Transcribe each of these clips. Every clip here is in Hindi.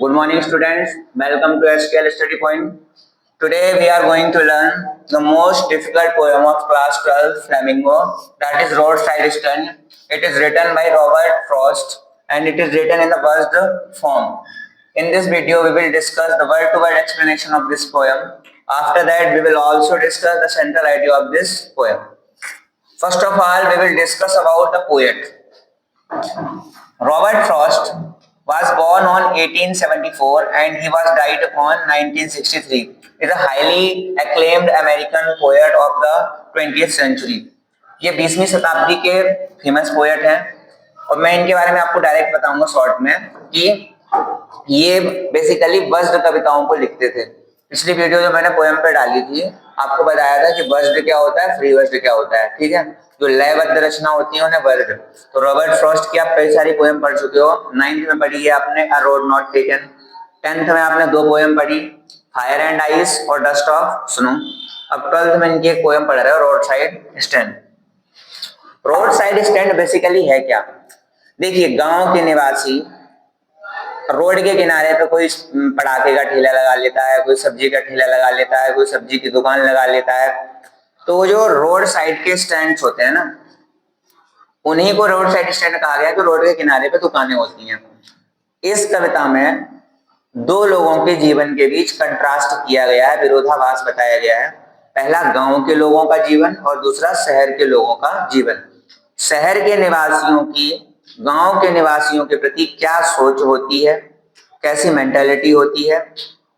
Good morning, students. Welcome to SQL Study Point. Today we are going to learn the most difficult poem of class 12, Flamingo, that is Roadside Stand. It is written by Robert Frost and it is written in the buzzed form. In this video, we will discuss the word-to-word explanation of this poem. After that, we will also discuss the central idea of this poem. First of all, we will discuss about the poet. Robert Frost was born on 1874 and he was died on 1963. He is a highly acclaimed American poet of the 20th century. ये 20वीं शताब्दी के फेमस पोएट हैं और मैं इनके बारे में आपको डायरेक्ट बताऊंगा शॉर्ट में कि ये बेसिकली वज्र कविताओं को लिखते थे। पिछली वीडियो जो मैंने पोएम पे डाली थी आपको बताया था कि वज्र क्या होता है, फ्री वज्र क्या होता है, ठीक है। जो लयबद्ध रचना होती है उन्हें वज्र। तो रॉबर्ट फ्रॉस्ट की आप कई सारी पोएम पढ़ चुके हो। 9th में पढ़ी है आपने अ रोड नॉट टेकन, 10th में आपने दो पोएम पढ़ी, फायर एंड आइस और डस्ट ऑफ स्नो। अब 12th में इनकी एक पोएम पढ़ रहे हो, road side stand. Road side stand basically है क्या? देखिए, गांव के निवासी रोड के किनारे पे कोई पटाखे का ठेला लगा लेता है, कोई सब्जी का ठेला लगा लेता है, कोई सब्जी की दुकान लगा लेता है। तो जो रोड साइड के स्टैंड होते हैं ना, उन्हीं को रोड साइड स्टैंड कहा गया कि रोड के किनारे पे दुकानें होती हैं। इस कविता में दो लोगों के जीवन के बीच कंट्रास्ट किया गया है, विरोधाभास बताया गया है। पहला गांव के लोगों का जीवन और दूसरा शहर के लोगों का जीवन। शहर के निवासियों की गांव के निवासियों के प्रति क्या सोच होती है, कैसी मेंटालिटी होती है,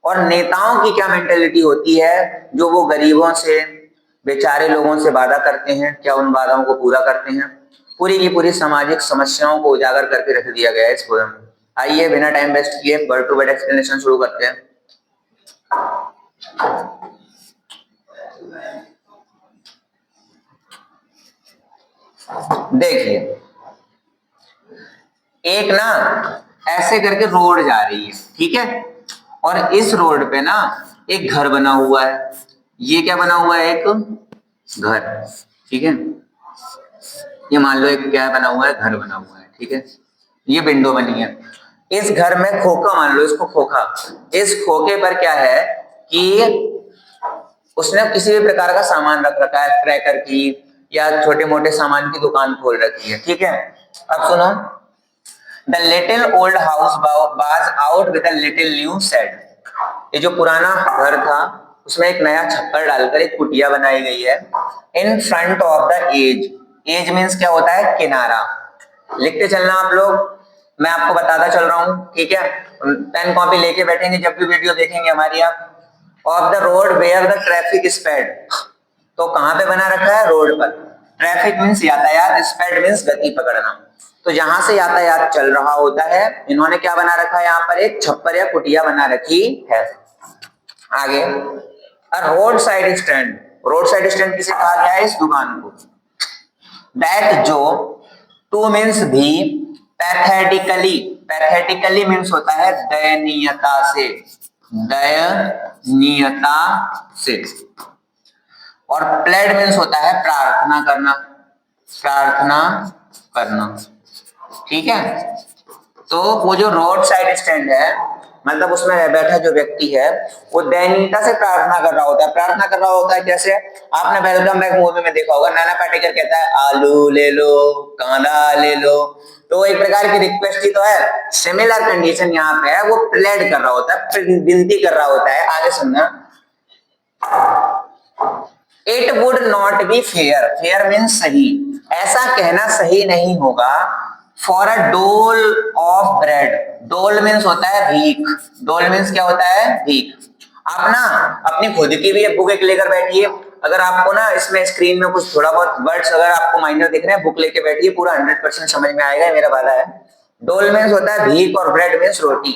और नेताओं की क्या मेंटालिटी होती है जो वो गरीबों से, बेचारे लोगों से वादा करते हैं, क्या उन वादाओं को पूरा करते हैं। पूरी की पूरी सामाजिक समस्याओं को उजागर करके रख दिया गया है इस पोएम में। आइए बिना टाइम वेस्ट किए वर्ड टू वर्ड एक्सप्लेनेशन शुरू करते हैं। देखिए, एक ना ऐसे करके रोड जा रही है, ठीक है, और इस रोड पे ना एक घर बना हुआ है। ये क्या बना हुआ है? एक घर, ठीक है। ये मान लो एक क्या बना हुआ है? घर बना हुआ है, ठीक है। ये विंडो बनी है। इस घर में खोखा, मान लो इसको खोखा। इस खोखे पर क्या है कि उसने किसी भी प्रकार का सामान रख रखा है, क्रैकर की या छोटे मोटे सामान की दुकान खोल रखी है, ठीक है। अब सुनो, The little old house was out with a little new shed. ये जो पुराना घर था उसमें एक नया छप्पर डालकर एक कुटिया बनाई गई है। In front of the edge. Edge means क्या होता है? किनारा। लिखते चलना आप लोग, मैं आपको बताता चल रहा हूँ, ठीक है। पेन कॉपी लेके बैठेंगे जब भी वीडियो देखेंगे हमारी आप। Of the road where the traffic sped. तो कहाँ पे बना रखा है? रोड पर। ट्रैफिक मीन्स यातायात, स्पीड मीन्स गति पकड़ना। तो जहां से यातायात चल रहा होता है, इन्होंने क्या बना रखा है? यहाँ पर एक छप्पर या कुटिया बना रखी है। आगे, road side stand. Road side stand किसे कहा गया है? इस दुकान को। दैट जो, टू मीन्स भी, पैथेटिकली, पैथेटिकली मीन्स होता है दयनीयता से, दयनीयता से। और प्लेड मीन्स होता है प्रार्थना करना, प्रार्थना करना, ठीक है। तो वो जो रोड साइड स्टैंड है, मतलब उसमें बैठा जो व्यक्ति है वो दयनीयता से प्रार्थना कर रहा होता है। प्रार्थना कर रहा होता है जैसे आपने वेलकम बैक मूवी में देखा होगा, नाना पाटेकर कहता है आलू ले लो, कांदा ले लो। तो एक प्रकार की रिक्वेस्ट ही तो है। सिमिलर कंडीशन यहाँ पे है, वो प्लेड कर रहा होता है, विनती कर रहा होता है। आगे सुनना, it would not be fair, fair means सही, ऐसा कहना सही नहीं होगा, फॉर अ डोल ऑफ ब्रेड। डोल मीन्स होता है भीख, डोल मीन्स क्या होता है? भीख। आप ना अपनी खुद की भी बुक एक लेकर बैठिए। अगर आपको ना इसमें स्क्रीन में कुछ थोड़ा बहुत वर्ड्स अगर आपको माइनर दिख रहे हैं, बुक लेके बैठिए, पूरा 100% समझ में आएगा, मेरा वादा है। डोल मीन्स होता है भीख और ब्रेड मीन्स रोटी।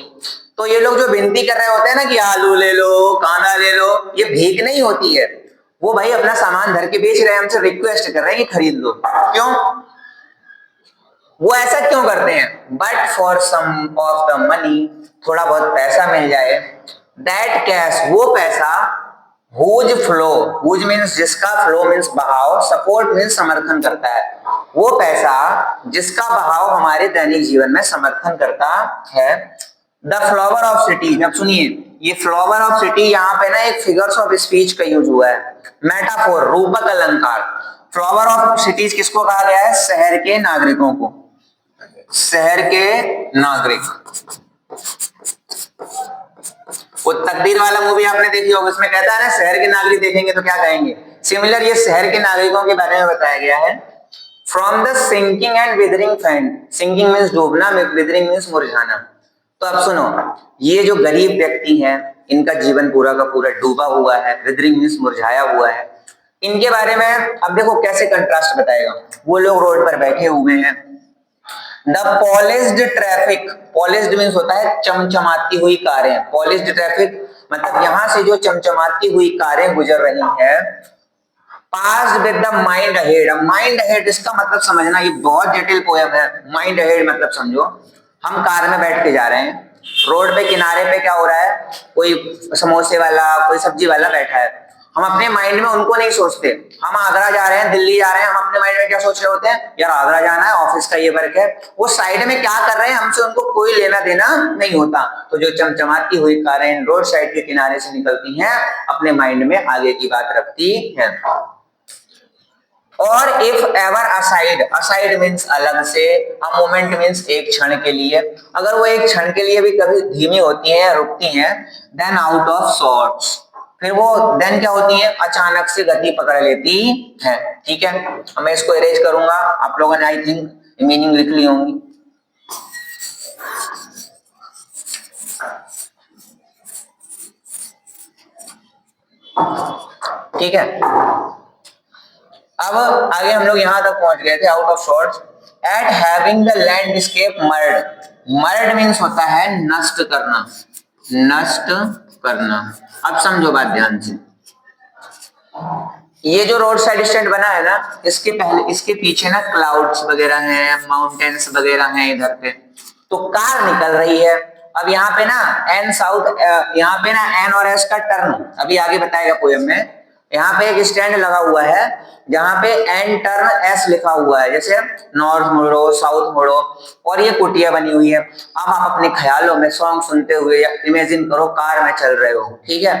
तो ये लोग जो विनती कर रहे होते हैं ना कि आलू ले लो, कांदा ले लो, ये भीख नहीं होती है। वो भाई अपना सामान धर के बेच रहे हैं, हमसे रिक्वेस्ट कर रहे हैं कि खरीद लो। क्यों? वो ऐसा क्यों करते हैं? But for some of the money, थोड़ा बहुत पैसा मिल जाए। दैट कैश, वो पैसा, हुज फ्लो, हुज मीन्स जिसका, फ्लो मीन्स बहाव, सपोर्ट मीन्स समर्थन करता है। वो पैसा जिसका बहाव हमारे दैनिक जीवन में समर्थन करता है। द फ्लावर ऑफ सिटीज, अब सुनिए ये फ्लावर ऑफ सिटी, यहाँ पे ना एक फिगर्स ऑफ स्पीच का यूज हुआ है, मेटाफोर, रूपक अलंकार। फ्लावर ऑफ सिटीज किसको कहा गया है? शहर के नागरिकों को, शहर के नागरिक। वो तकदीर वाला मूवी आपने देखी होगी, उसमें कहता है ना शहर के नागरिक देखेंगे तो क्या कहेंगे, सिमिलर ये शहर के नागरिकों के बारे में बताया गया है। From the sinking and withering fan, sinking means डूबना, विदरिंग मीन्स मुरझाना। तो अब सुनो, ये जो गरीब व्यक्ति हैं इनका जीवन पूरा का पूरा डूबा हुआ है, विदरिंग मीन्स मुरझाया हुआ है, इनके बारे में अब देखो कैसे कंट्रास्ट बताएगा। वो लोग रोड पर बैठे हुए हैं, the polished traffic, polished means होता है चमचमाती हुई कारें, पॉलिश्ड ट्रैफिक मतलब यहां से जो चमचमाती हुई कारें गुजर रही हैं, पास विद द माइंड अहेड। अब माइंड अहेड इसका मतलब समझना, ये बहुत जटिल पोयम है। माइंड अहेड मतलब समझो, हम कार में बैठ के जा रहे हैं, रोड पे किनारे पे क्या हो रहा है, कोई समोसे वाला, कोई सब्जी वाला बैठा है, हम अपने माइंड में उनको नहीं सोचते। हम आगरा जा रहे हैं, दिल्ली जा रहे हैं, हम अपने माइंड में क्या सोच रहे होते हैं, यार आगरा जाना है, ऑफिस का ये वर्क है। वो साइड में क्या कर रहे हैं हमसे उनको कोई लेना देना नहीं होता। तो जो चमचमाती हुई कारें रोड साइड के किनारे से निकलती हैं, अपने माइंड में आगे की बात रखती हैं। और if ever aside, aside means अलग से, अ मोमेंट मीन्स एक क्षण के लिए, अगर वो एक क्षण के लिए भी कभी धीमी होती हैं, रुकती हैं, देन आउट ऑफ सॉर्ट्स, फिर वो देन क्या होती है, अचानक से गति पकड़ लेती है। ठीक है, मैं इसको इरेज करूंगा, आप लोगों ने आई थिंक मीनिंग लिख ली होंगी। ठीक है, अब आगे हम लोग यहां तक पहुंच गए थे, out of shorts. At having the landscape marred, marred means होता है नष्ट करना, नष्ट करना। अब समझो बात ध्यान से, ये जो रोड साइड स्टैंड बना है ना, इसके पहले, इसके पीछे ना क्लाउड्स वगैरह हैं, माउंटेन्स वगैरह हैं इधर पे, तो कार निकल रही है। अब यहाँ पे ना एन साउथ, यहाँ पे ना एन और एस का टर्न अभी आगे बताएगा पोएम में। यहाँ पे एक स्टैंड लगा हुआ है जहाँ पे एन टर्न एस लिखा हुआ है, जैसे नॉर्थ मुड़ो, साउथ मुड़ो, और ये कुटिया बनी हुई है। अब आप अपने ख्यालों में सॉन्ग सुनते हुए या इमेजिन करो कार में चल रहे हो। ठीक है,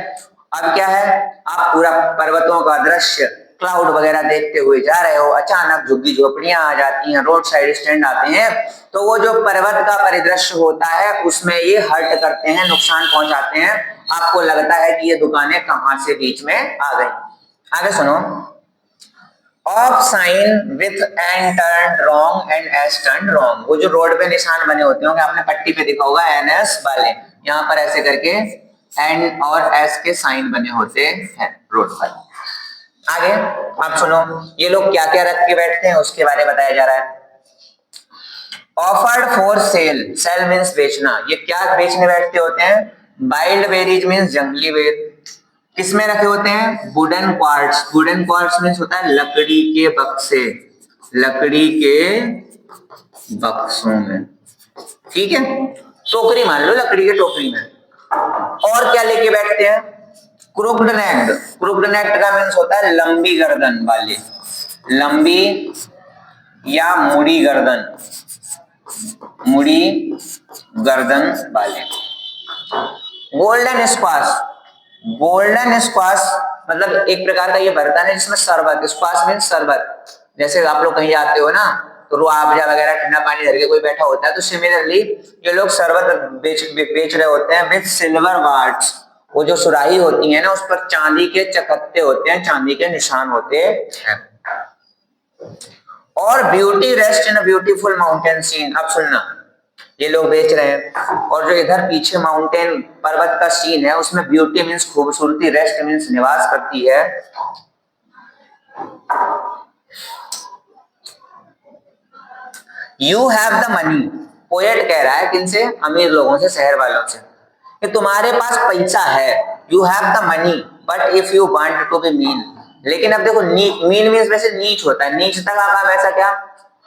अब क्या है, आप पूरा पर्वतों का दृश्य, क्लाउड वगैरह देखते हुए जा रहे हो, अचानक झुग्गी झोपड़ियां आ जाती हैं, रोड साइड स्टैंड आते हैं, तो वो जो पर्वत का परिदृश्य होता है उसमें ये हर्ट करते हैं, नुकसान पहुंचाते हैं। आपको लगता है कि ये दुकानें कहां से बीच में आ गई। आगे सुनो, of sine with an turn wrong and S turn wrong, वो जो रोड पे निशान बने होते होंगे, आपने पट्टी पे देखा होगा एन एस वाले, यहाँ पर ऐसे करके एन और एस के साइन बने होते हैं रोड पर। आगे आप सुनो, ये लोग क्या क्या रख के बैठते हैं उसके बारे में बताया जा रहा है। Offered for sale, sale means बेचना, ये क्या बेचने बैठते होते हैं, वाइल्ड बेरीज मीन्स जंगली बेर। किसमें रखे होते हैं, wooden quartz, wooden quartz means होता है लकड़ी के बक्से, लकड़ी के बक्सों में। ठीक है, टोकरी मान लो, लकड़ी के टोकरी में। और क्या लेके बैठते हैं, क्रूक्ड नेक, क्रूक्ड नेक का मीन्स होता है लंबी गर्दन वाले, लंबी या मुड़ी गर्दन, मुड़ी गर्दन वाले। गोल्डन स्क्वाश, गोल्डन स्क्वाश मतलब एक प्रकार का ये बर्तन है जिसमें शरबत, स्क्वाश मीन्स शरबत, जैसे आप लोग कहीं जाते हो ना तो रुआवजा वगैरह ठंडा पानी धर के कोई बैठा होता है, तो सिमिलरली ये लोग शरबत बेच रहे होते हैं विद सिल्वर वार्ड्स, वो जो सुराही होती है ना उस पर चांदी के चकत्ते होते हैं, चांदी के निशान होते हैं। और beauty rest in a beautiful mountain scene, अब सुनना, ये लोग बेच रहे हैं, और जो इधर पीछे माउंटेन पर्वत का सीन है उसमें ब्यूटी मीन्स खूबसूरती, रेस्ट मीन्स निवास करती है। You have the money, poet कह रहा है किनसे, अमीर लोगों से, शहर वालों से, कि तुम्हारे पास पैसा है, you have the money, but if you want to be mean, लेकिन अब देखो मीन मीन्स वैसे नीच होता है, नीच तक आप ऐसा क्या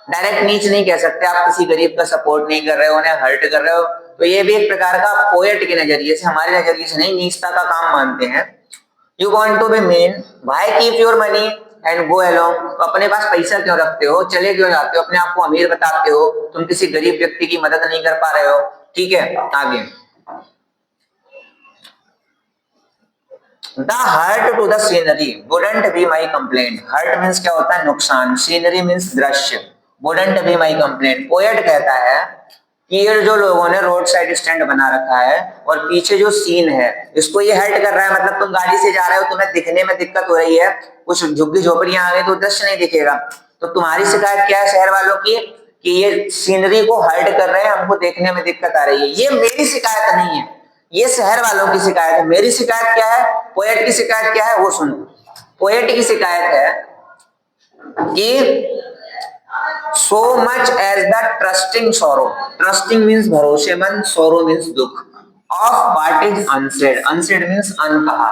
डायरेक्ट नीच नहीं कह सकते, आप किसी गरीब का सपोर्ट नहीं कर रहे हो, उन्हें हर्ट कर रहे हो, तो ये भी एक प्रकार का पोएट के नजरिए से, हमारे नजरिए से नहीं, नीचता का काम मानते हैं। You want to be mean, why keep your money and go along, तो अपने पास पैसा क्यों रखते हो, चले क्यों जाते हो, अपने आप को अमीर बताते हो, तुम किसी गरीब व्यक्ति की मदद नहीं कर पा रहे हो। ठीक है, आगे the hurt to the scenery wouldn't be my complaint. Hurt means क्या होता है, नुकसान, सीनरी मीन्स दृश्य, wouldn't be my complaint. Poet कहता है कि ये जो लोगों ने रोड साइड स्टैंड बना रखा है और पीछे जो सीन है इसको ये हर्ट कर रहा है, मतलब तुम गाड़ी से जा रहे हो, तुम्हें दिखने में दिक्कत हो रही है, कुछ झुग्गी झोपड़ियां आ गई तो दृश्य नहीं दिखेगा, तो तुम्हारी शिकायत क्या है शहर वालों की कि ये सीनरी को हर्ट कर रहे हैं, हमको देखने में दिक्कत आ रही है। ये मेरी शिकायत नहीं है, ये शहर वालों की शिकायत है। मेरी शिकायत क्या है, पोएट की शिकायत क्या है वो सुनो। पोएट की शिकायत है कि so much as the trusting sorrow, trusting means भरोसेमंद, sorrow means दुख, of what is unsaid, unsaid means अनकहा।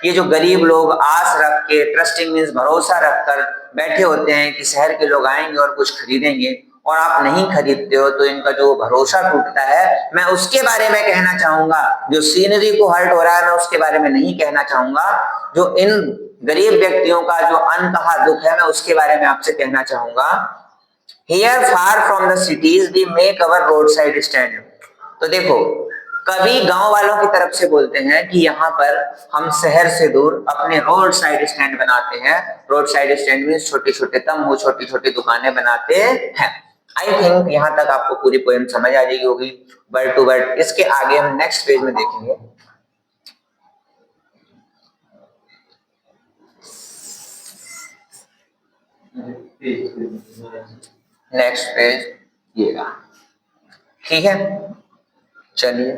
ये जो गरीब लोग आस रख के, ट्रस्टिंग मीन्स भरोसा रखकर बैठे होते हैं कि शहर के लोग आएंगे और कुछ खरीदेंगे और आप नहीं खरीदते हो तो इनका जो भरोसा टूटता है, मैं उसके बारे में कहना चाहूंगा। जो सीनरी को हर्ट हो रहा है मैं उसके बारे में नहीं कहना चाहूंगा, जो इन गरीब व्यक्तियों का जो अनकहा दुख है मैं उसके बारे में आपसे कहना चाहूंगा। Here far from the cities we make our roadside stand। तो देखो, कभी गांव वालों की तरफ से बोलते हैं कि यहाँ पर हम शहर से दूर अपने रोड साइड स्टैंड बनाते हैं। रोड साइड स्टैंड में छोटे छोटे तंबू, छोटी छोटी दुकानें बनाते हैं। आई थिंक यहाँ तक आपको पूरी पोएम समझ आ जाएगी होगी वर्ड टू वर्ड। इसके आगे हम नेक्स्ट पेज में देखेंगे। नेक्स्ट पेज ये रहा, ठीक है, चलिए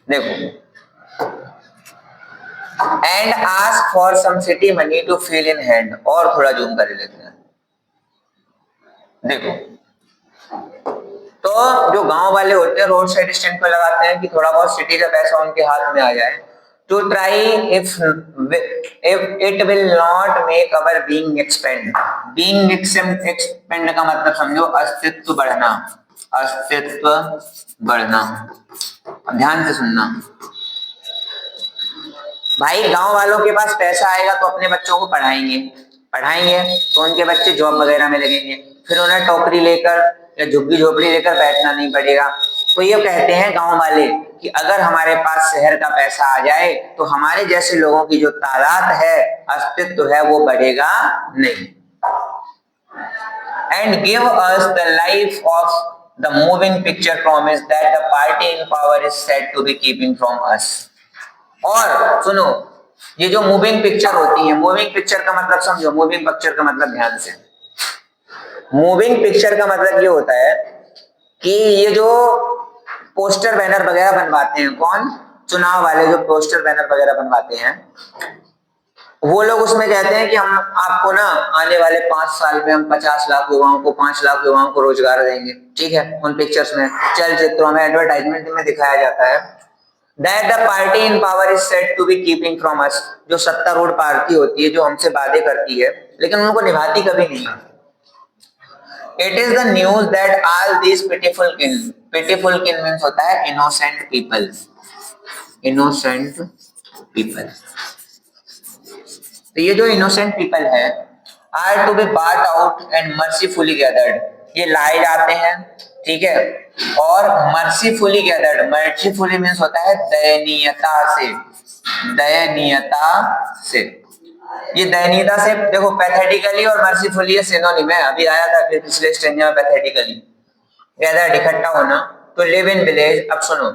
देखो। And ask for some city money to fill in hand, और थोड़ा जूम कर लेते हैं। देखो, तो जो गांव वाले होते हैं रोड साइड स्टैंड पर लगाते हैं कि थोड़ा बहुत सिटी का पैसा उनके हाथ में आ जाए, to try if it will not make our being expand. Being expand का मतलब समझो अस्तित्व बढ़ना, अस्तित्व बढ़ना। अब ध्यान से सुनना भाई, गांव वालों के पास पैसा आएगा तो अपने बच्चों को पढ़ाएंगे, पढ़ाएंगे तो उनके बच्चे जॉब वगैरह में लगेंगे, फिर उन्हें टोकरी लेकर या झुग्गी झोपड़ी लेकर बैठना नहीं पड़ेगा। तो ये कहते हैं गांव वाले कि अगर हमारे पास शहर का पैसा आ जाए तो हमारे जैसे लोगों की जो तादाद है, अस्तित्व है, वो बढ़ेगा नहीं। And give us the life of the moving picture promise that the party in power is said to be keeping from us. और सुनो, ये जो मूविंग पिक्चर होती है, मूविंग पिक्चर का मतलब समझो, मूविंग पिक्चर का मतलब ध्यान से, मूविंग पिक्चर का मतलब ये होता है कि ये जो पोस्टर बैनर वगैरह बनवाते हैं, कौन, चुनाव वाले जो पोस्टर बैनर वगैरह बनवाते हैं, वो लोग उसमें कहते हैं कि हम आपको ना आने वाले 5 साल में हम 50 लाख युवाओं को, 5 लाख युवाओं को रोजगार देंगे, ठीक है। उन पिक्चर्स में, चलचित्रों में, एडवर्टाइजमेंट में दिखाया जाता है that the party in power is said to be keeping from us। जो सत्तारूढ़ पार्टी होती है जो हमसे वादे करती है लेकिन उनको निभाती कभी नहीं। It is the news that all these pitiful kin means होता है innocent people, innocent people। तो ये जो innocent people है are to be bought out and mercifully gathered। ये लाए जाते हैं, ठीक है, और मर्सीफुली गैदर्ड, मर्सीफुली मींस होता है दयनीयता से, दयनीयता से। ये दयनीयता से देखो, पैथेटिकली और मर्सीफुली ये सिनोनिम है, अभी आया था पिछले स्टेंजा में पैथेटिकली, गैदर्ड इकट्ठा होना, तो लिव इन विलेज। अब सुनो,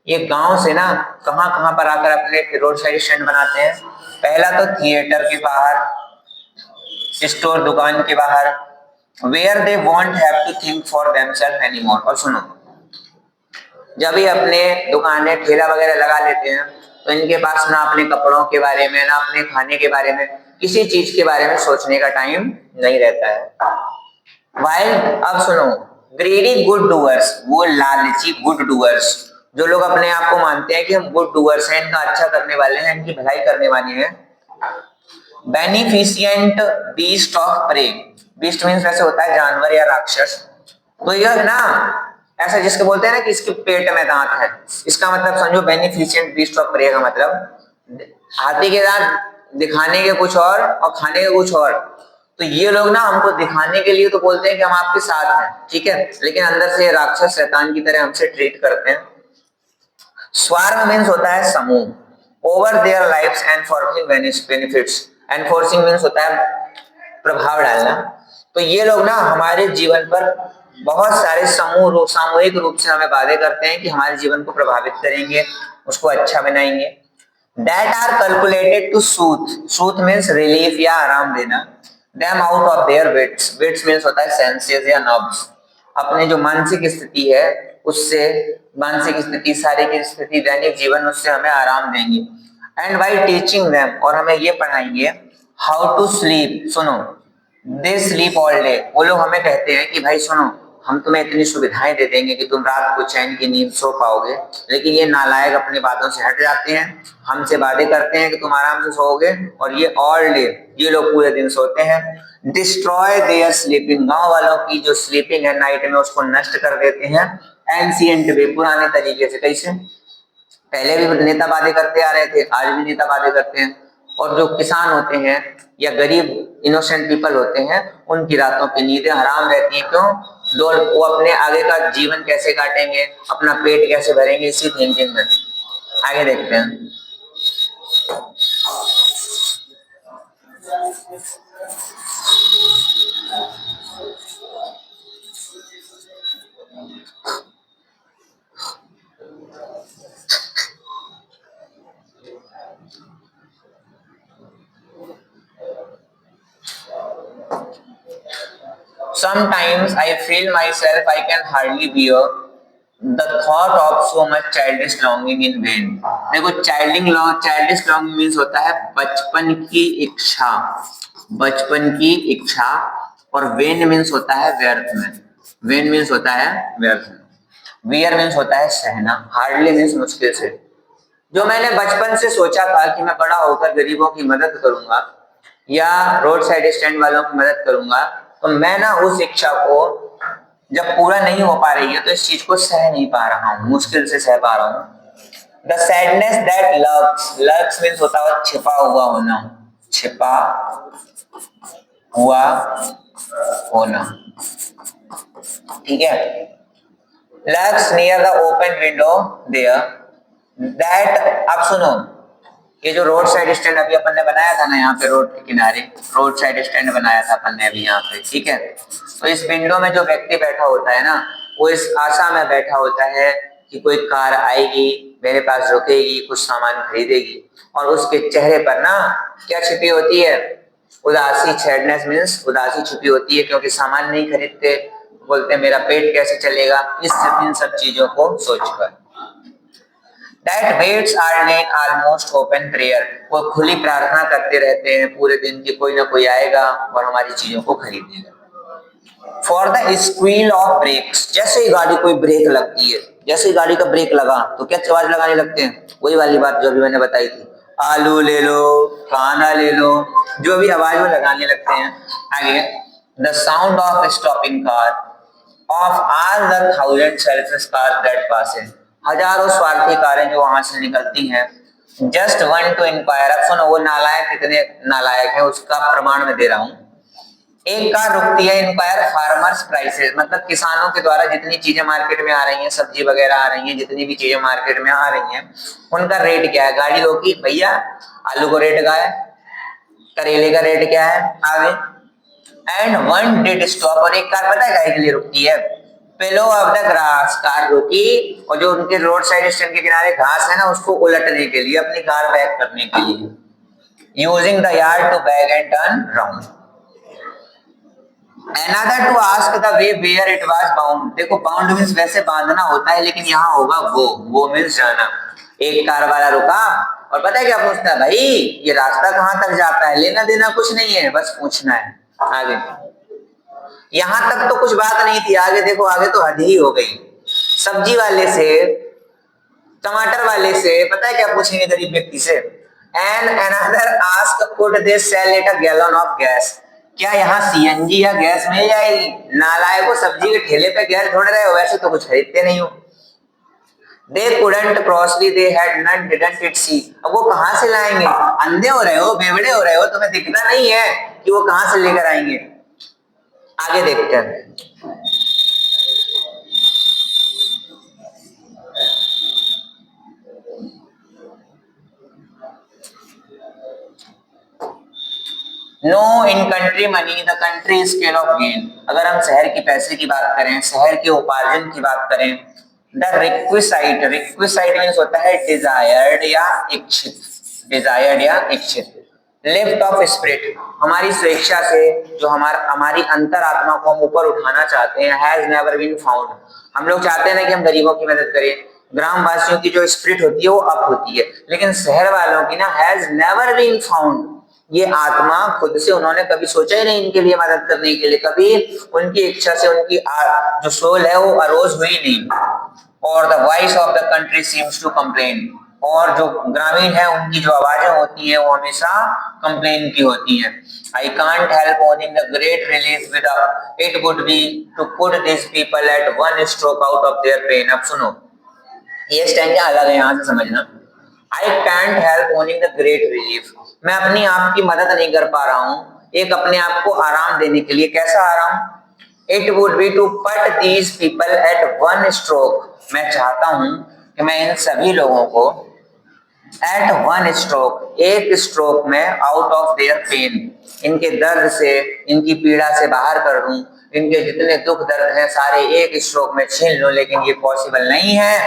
ये गांव से ना कहां कहां पर आकर अपने रोड साइड स्टैंड बनाते हैं। पहला तो थिएटर के बाहर, स्टोर दुकान के बाहर, where they won't have to think for themselves anymore। और सुनो, जब ये अपने दुकानें ठेला वगैरह लगा लेते हैं तो इनके पास ना अपने कपड़ों के बारे में, ना अपने खाने के बारे में, किसी चीज के बारे में सोचने का टाइम नहीं रहता है। While, अब सुनो, greedy good doers, वो लालची good doers, जो लोग अपने आप को मानते हैं कि हम गुड डूअर्स हैं, इनका अच्छा करने वाले हैं, इनकी भलाई करने वाले हैं। Beneficent beast of prey, beast means वैसे होता है जानवर या राक्षस, तो यह ना ऐसा जिसके बोलते हैं ना कि इसके पेट में दांत है, इसका मतलब समझो बेनिफिशिएंट बीस्ट ऑफ प्रे का मतलब हाथी के दांत दिखाने के कुछ और खाने के कुछ और। तो ये लोग ना हमको दिखाने के लिए तो बोलते हैं कि हम आपके साथ हैं, ठीक है, लेकिन अंदर से राक्षस शैतान की तरह हमसे ट्रीट करते हैं। स्वार्म मीन्स होता है समूह। Over their lives enforcing benefits, enforcing means होता है प्रभाव डालना। तो ये लोग ना हमारे जीवन पर बहुत सारे सामूहिक रूप से हमें वादे करते हैं कि हमारे जीवन को प्रभावित करेंगे, उसको अच्छा बनाएंगे। That are calculated to soothe means relief या आराम देना them out of their wits means होता है सेंसेस या नर्व्स, अपने जो मानसिक स्थिति है उससे, मानसिक स्थिति, शारीरिक स्थिति, दैनिक जीवन, उससे हमें आराम देंगे। एंड बाई टीचिंग देम, और हमें ये पढ़ाएंगे हाउ टू स्लीप, सुनो, दे स्लीप ऑल डे। वो लोग हमें कहते हैं कि भाई सुनो, हम तुम्हें इतनी सुविधाएं दे देंगे कि तुम रात को चैन की नींद सो पाओगे, लेकिन ये नालायक अपनी बातों से हट जाते हैं, हमसे वादे करते हैं कि तुम आराम से सोओगे, और ये ऑल डे, ये लोग पूरे दिन सोते हैं। डिस्ट्रॉय देयर स्लीपिंग, गांव वालों की जो स्लीपिंग है नाइट में, उसको नष्ट कर देते हैं। एंशिएंट वे, पुराने तरीके से। कैसे? पहले भी नेता वादे करते आ रहे थे, आज भी नेता वादे करते हैं। और जो किसान होते हैं या गरीब इनोसेंट पीपल होते हैं, उनकी रातों की नींदें हराम रहती हैं। क्यों? वो अपने आगे का जीवन कैसे काटेंगे, अपना पेट कैसे भरेंगे, इसी थिंकिंग में। आगे देखते हैं। Sometimes I feel myself I can hardly bear the thought of so much childish longing in vain। देखो, childish longing means होता है बचपन की इच्छा, बचपन की इच्छा। और vain means होता है व्यर्थ में, vain means होता है व्यर्थ में, bear means होता है सहना, hardly means मुश्किल से। जो मैंने बचपन से सोचा था कि मैं बड़ा होकर गरीबों की मदद करूंगा या रोड साइड स्टैंड वालों की मदद करूंगा, तो मैं ना उस इच्छा को जब पूरा नहीं हो पा रही है तो इस चीज को सह नहीं पा रहा हूँ, मुश्किल से सह पा रहा हूँ। The sadness that lurks means होता है छिपा हुआ होना, छिपा हुआ होना, ठीक है। Lurks near the open window there that, अब सुनो, ये जो रोड साइड स्टैंड अभी अपन ने बनाया था ना, यहाँ पे रोड के किनारे रोड साइड स्टैंड बनाया था अपन ने अभी यहाँ पे, ठीक है। तो इस विंडो में जो व्यक्ति बैठा होता है ना, वो इस आशा में बैठा होता है कि कोई कार आएगी, मेरे पास रुकेगी, कुछ सामान खरीदेगी, और उसके चेहरे पर ना क्या छिपी होती है? उदासी। सैडनेस मीन्स उदासी छुपी होती है, क्योंकि सामान नहीं खरीदते, बोलते मेरा पेट कैसे चलेगा, इन सब चीजों को सोचकर। That waits are like almost open prayer, वो खुली प्रार्थना करते रहते हैं पूरे दिन की, कोई ना कोई आएगा और हमारी चीजों को खरीदेगा। For the squeal of brakes, जैसे ही गाड़ी कोई ब्रेक लगती है, जैसे ही गाड़ी का ब्रेक लगा तो क्या आवाज लगाने लगते हैं? वही वाली बात जो अभी मैंने बताई थी, आलू ले लो, खाना ले लो, जो भी आवाज वो लगाने लगते हैं। आगे, the sound of stopping car of all the thousand selfish cars that passes, हजारों स्वार्थी कारें जो वहां से निकलती हैं। जस्ट वन टू इंक्वायर, अब सुनो, वो नालायक कितने नालायक है उसका प्रमाण मैं दे रहा हूँ। एक कार रुकती है, इंक्वायर फार्मर्स प्राइसेस, मतलब किसानों के द्वारा जितनी चीजें मार्केट में आ रही हैं, सब्जी वगैरह आ रही हैं, जितनी भी चीजें मार्केट में आ रही हैं, उनका रेट क्या है। गाड़ी रोकी, भैया आलू को रेट क्या है, करेले का रेट क्या है, आगे। एंड वन डिड स्टॉप, और एक कार पता है काहे के लिए रुकती है? पेलो ऑफ द ग्रास, कार रुकी और जो उनके रोड साइड स्टैंड के किनारे घास है ना, उसको उलटने के लिए, अपनी कार बैक करने के लिए। Using the yard to back and turn round. Another to ask the way where it was bound, देखो बाउंड मीन्स वैसे बांधना होता है, लेकिन यहाँ होगा वो मीन्स जाना। एक कार वाला रुका और पता है क्या पूछता है? भाई ये रास्ता कहाँ तक जाता है? लेना देना कुछ नहीं है, बस पूछना है। आगे यहाँ तक तो कुछ बात नहीं थी, आगे देखो, आगे तो हद ही हो गई। सब्जी वाले से, टमाटर वाले से पता है क्या पूछेंगे गरीब व्यक्ति से? And another ask could they sell it a gallon of gas, क्या यहाँ सीएनजी या गैस मिल जाएगी? नालायक को, सब्जी के ठेले पे गैस ढूंढ रहे हो, वैसे तो कुछ खरीदते नहीं हो। They couldn't possibly, they had not, didn't it see, अब वो कहाँ से लाएंगे? अंधे हो रहे हो, बेवड़े हो रहे हो, तुम्हें दिखता नहीं है कि वो कहाँ से लेकर आएंगे? आगे देखते हैं। No in country money the country scale of gain. अगर हम शहर के पैसे की बात करें, शहर के उपार्जन की बात करें, द रिक्विसाइट, रिक्विसाइट मीन्स होता है डिजायर्ड या इच्छित, डिजायर्ड या इच्छित। लिफ्ट ऑफ स्पिरिट, हमारी स्वेच्छा से जो हमारी अंतरात्मा को हम ऊपर उठाना चाहते हैं, हैज नेवर बीन फाउंड। हम लोग चाहते हैं ना कि हम गरीबों की मदद करें, ग्रामवासियों की जो स्पिरिट होती है वो अप होती है, लेकिन शहर वालों की ना हैज नेवर बीन फाउंड। ये आत्मा खुद से उन्होंने कभी सोचा ही नहीं इनके लिए मदद करने के लिए, कभी उनकी इच्छा से उनकी जो सोल है वो अरोज हुई नहीं। और the voice of the country seems to complain, और जो ग्रामीण है उनकी जो आवाजें होती है वो हमेशा कंप्लेन की होती हैं। I can't help owning the great relief with it would be to put this people at one stroke out of there pen. अब सुनो, ये स्टैंजा अलग है, यहां से समझना। I can't help owning the great relief, मैं अपनी आप की मदद नहीं कर पा रहा हूं एक अपने आप को आराम देने के लिए। कैसा आराम? इट वुड बी टू पट these people at one stroke, मैं चाहता हूं कि मैं इन सभी लोगों को एट वन स्ट्रोक, एक स्ट्रोक में, आउट ऑफ देयर पेन, इनके दर्द से, इनकी पीड़ा से बाहर कर दूं, इनके जितने दुख दर्द हैं सारे एक स्ट्रोक में छीन लूं, लेकिन ये पॉसिबल नहीं है।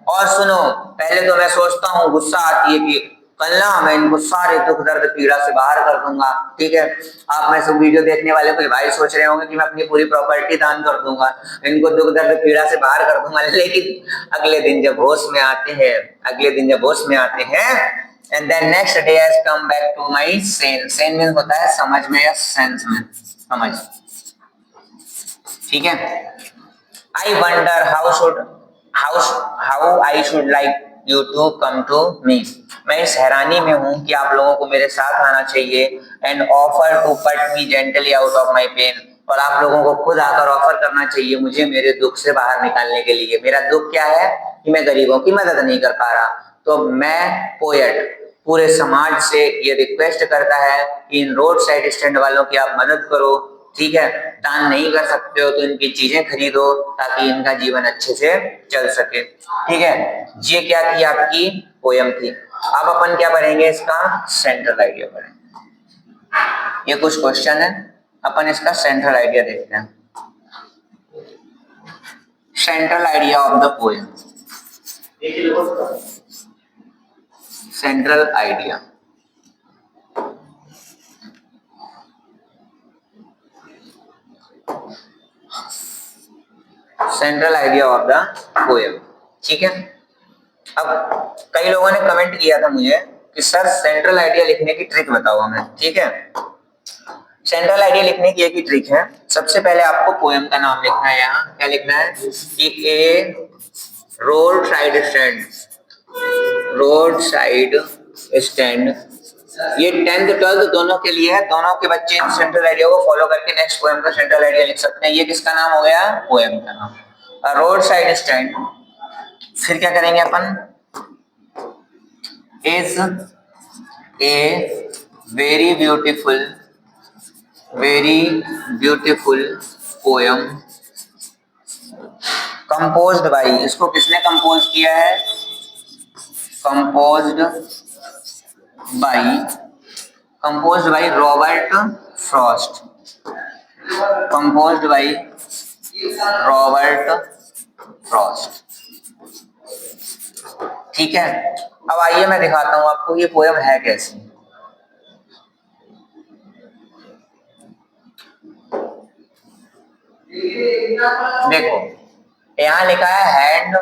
और सुनो, पहले तो मैं सोचता हूँ, गुस्सा आती है कि कल ना मैं इनको सारे दुख दर्द पीड़ा से बाहर कर दूंगा, ठीक है। आप में सब वीडियो देखने वाले कोई भाई सोच रहे होंगे कि मैं अपनी पूरी प्रॉपर्टी दान कर दूंगा, इनको दुख दर्द पीड़ा से बाहर कर दूंगा, लेकिन अगले दिन जब होश में आते हैं, अगले दिन जब होश में आते हैं, and then next day has come back to my sense, sense means होता है समझ में या सेंस में, समझ, ठीक है। I wonder how I should like you to come to me, मैं इस हैरानी में हूं कि आप लोगों को मेरे साथ आना चाहिए। And offer to put me gently out of my pain, और आप लोगों को खुद आकर ऑफर करना चाहिए मुझे मेरे दुख से बाहर निकालने के लिए। मेरा दुख क्या है कि मैं गरीबों की मदद नहीं कर पा रहा। तो मैं पोएट पूरे समाज से ये रिक्वेस्ट करता है कि इन रोड साइड स्टैंड वालों की आप मदद करो, ठीक है। दान नहीं कर सकते हो तो इनकी चीजें खरीदो ताकि इनका जीवन अच्छे से चल सके, ठीक है। ये क्या थी? आपकी पोयम थी। अब अपन क्या पढ़ेंगे? इसका सेंट्रल आइडिया पढ़ेंगे। ये कुछ क्वेश्चन है, अपन इसका सेंट्रल आइडिया देखते हैं। Central idea of the poem, central idea. Central idea of the poem, ठीक है। अब कई लोगों ने कमेंट किया था मुझे कि सर सेंट्रल आइडिया लिखने की ट्रिक बताओ हमें, ठीक है। सेंट्रल आइडिया लिखने की एक ही ट्रिक है। सबसे पहले आपको पोयम का नाम लिखना है। यहाँ क्या लिखना है कि a road side stand, road side stand, ये 10th 12th दोनों के लिए है। दोनों के बच्चे इन सेंट्रल आइडिया को फॉलो करके नेक्स्ट पोएम का सेंट्रल आइडिया लिख सकते हैं। ये किसका नाम हो गया? पोएम का नाम, रोड साइड स्टैंड। फिर क्या करेंगे अपन? Is a very beautiful poem composed by, इसको किसने कंपोज किया है? Composed by Robert Frost, composed by Robert Frost, ठीक है। अब आइए मैं दिखाता हूं आपको ये पोयम है कैसी। देखो यहां लिखा है हैंड,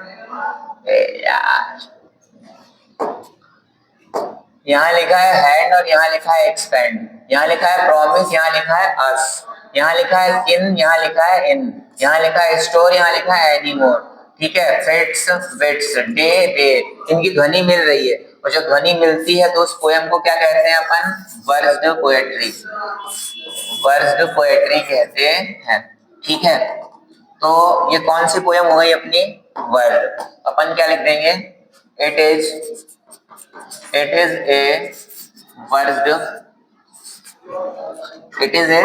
यहाँ लिखा है हैंड और यहाँ लिखा है एक्सपेंड, यहाँ लिखा है प्रॉमिस, यहाँ लिखा है अस, यहाँ लिखा है किन, यहाँ लिखा है इन, यहाँ लिखा है स्टोर, यहाँ लिखा है एनीमोर, ठीक है। फिट्स विट्स डे डे, इनकी ध्वनि मिल रही है, और जब ध्वनि मिलती है तो उस पोएम को क्या कहते हैं अपन? वर्स्ड पोएट्री, वर्स्ड पोएट्री कहते हैं, ठीक है। तो ये कौन सी पोएम हो गई अपनी? वर्ड। अपन क्या लिख देंगे? It is a versed, it is a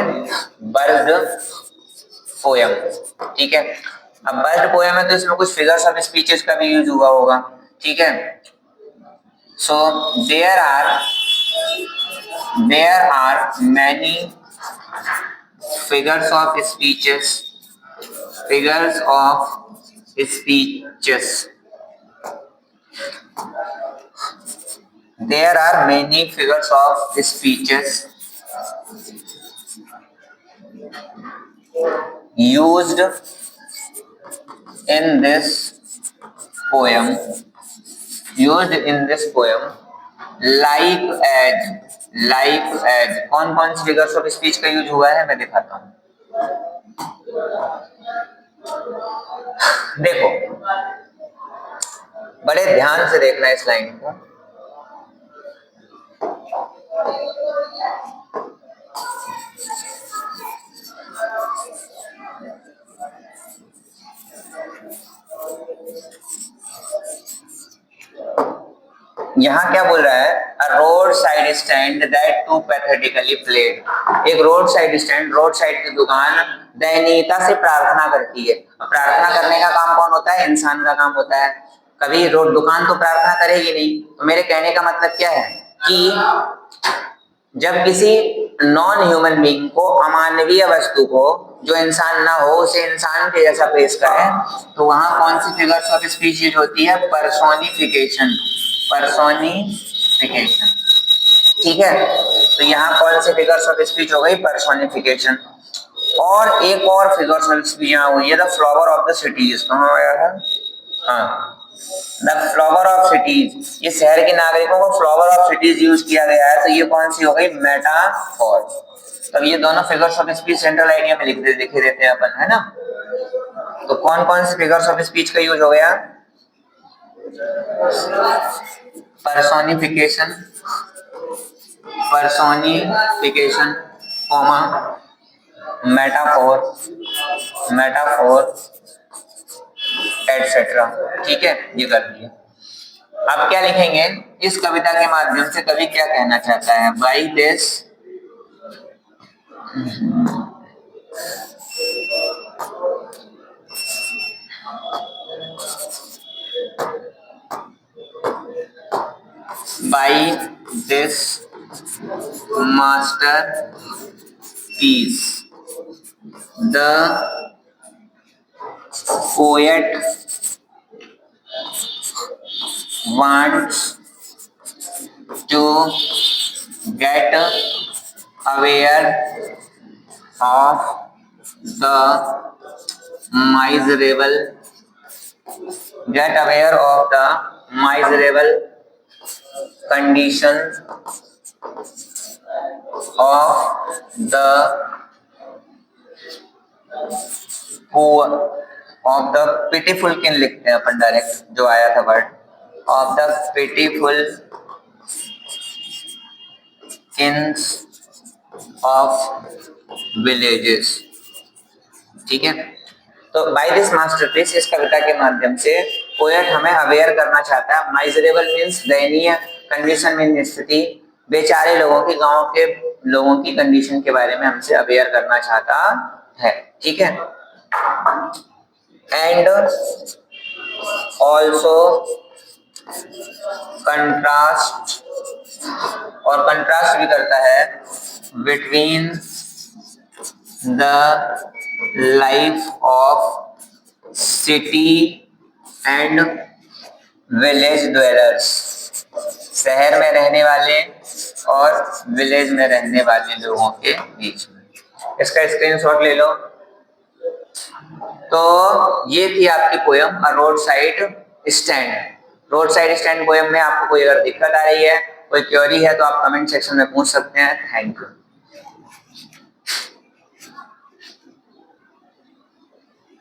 versed poem, ठीक है। अब वर्स्ड पोएम है तो इसमें कुछ फिगर्स ऑफ स्पीचेस का भी यूज हुआ होगा, ठीक है। सो there are many figures of speeches there are many figures of speeches used in this poem like as कौन कौन सी फिगर्स ऑफ स्पीच का यूज हुआ है मैं दिखाता हूँ। देखो बड़े ध्यान से देखना इस लाइन को। यहाँ क्या बोल रहा है, a road side stand that too pathetically played. एक road side stand, road side की दुकान दयनीयता से प्रार्थना करती है। प्रार्थना करने का काम कौन होता है, इंसान का काम होता है। कभी रोड दुकान तो प्रार्थना करेगी नहीं। तो मेरे कहने का मतलब क्या है कि जब किसी नॉन ह्यूमन बीइंग को, अमानवीय वस्तु को, जो इंसान ना हो उसे इंसान के जैसा पेश करें, तो वहां कौन सी फिगर्स ऑफ स्पीच यूज होती है, पर्सोनिफिकेशन। ठीक है, तो यहाँ कौन सी फिगर्स ऑफ स्पीच हो गई, पर्सोनिफिकेशन। और एक और फिगर्स ऑफ स्पीच यहाँ हुई है, the flower of the cities. कहाँ आया है, हाँ, द फ्लावर ऑफ सिटीज। ये शहर के नागरिकों को फ्लावर ऑफ सिटीज यूज किया गया है, तो ये कौन सी हो गई, मेटाफोर। तब ये दोनों figures of speech central idea में लिखे देते हैं अपन, है ना। तो कौन कौन सी फिगर्स ऑफ स्पीच का यूज हो गया, पर्सोनिफिकेशन, कॉमा मेटाफोर एटसेट्रा। ठीक है, ये कर दिया। अब क्या लिखेंगे, इस कविता के माध्यम से कवि क्या कहना चाहता है, by this masterpiece the poet wants to get aware of the miserable condition of the poor, of the pitiful किन लिखते हैं अपन डायरेक्ट, जो आया था word, of the pitiful kings of villages। ठीक है, तो बाय दिस मास्टरपीस, इस कविता के माध्यम से पोएट हमें अवेयर करना चाहता है। माइजरेबल मीन्स दयनीय, कंडीशन मीन्स स्थिति, बेचारे लोगों की, गांव के लोगों की कंडीशन के बारे में हमसे अवेयर करना चाहता है। ठीक है, एंड ऑल्सो कंट्रास्ट, और कंट्रास्ट भी करता है between the life of city and village dwellers. शहर में रहने वाले और विलेज में रहने वाले लोगों के बीच में। इसका स्क्रीनशॉट ले लो। तो ये थी आपकी poem a road side stand. Road side stand poem में आपको कोई अगर दिक्कत आ रही है, कोई क्वेरी है, तो आप कमेंट सेक्शन में पूछ सकते हैं। Thank you.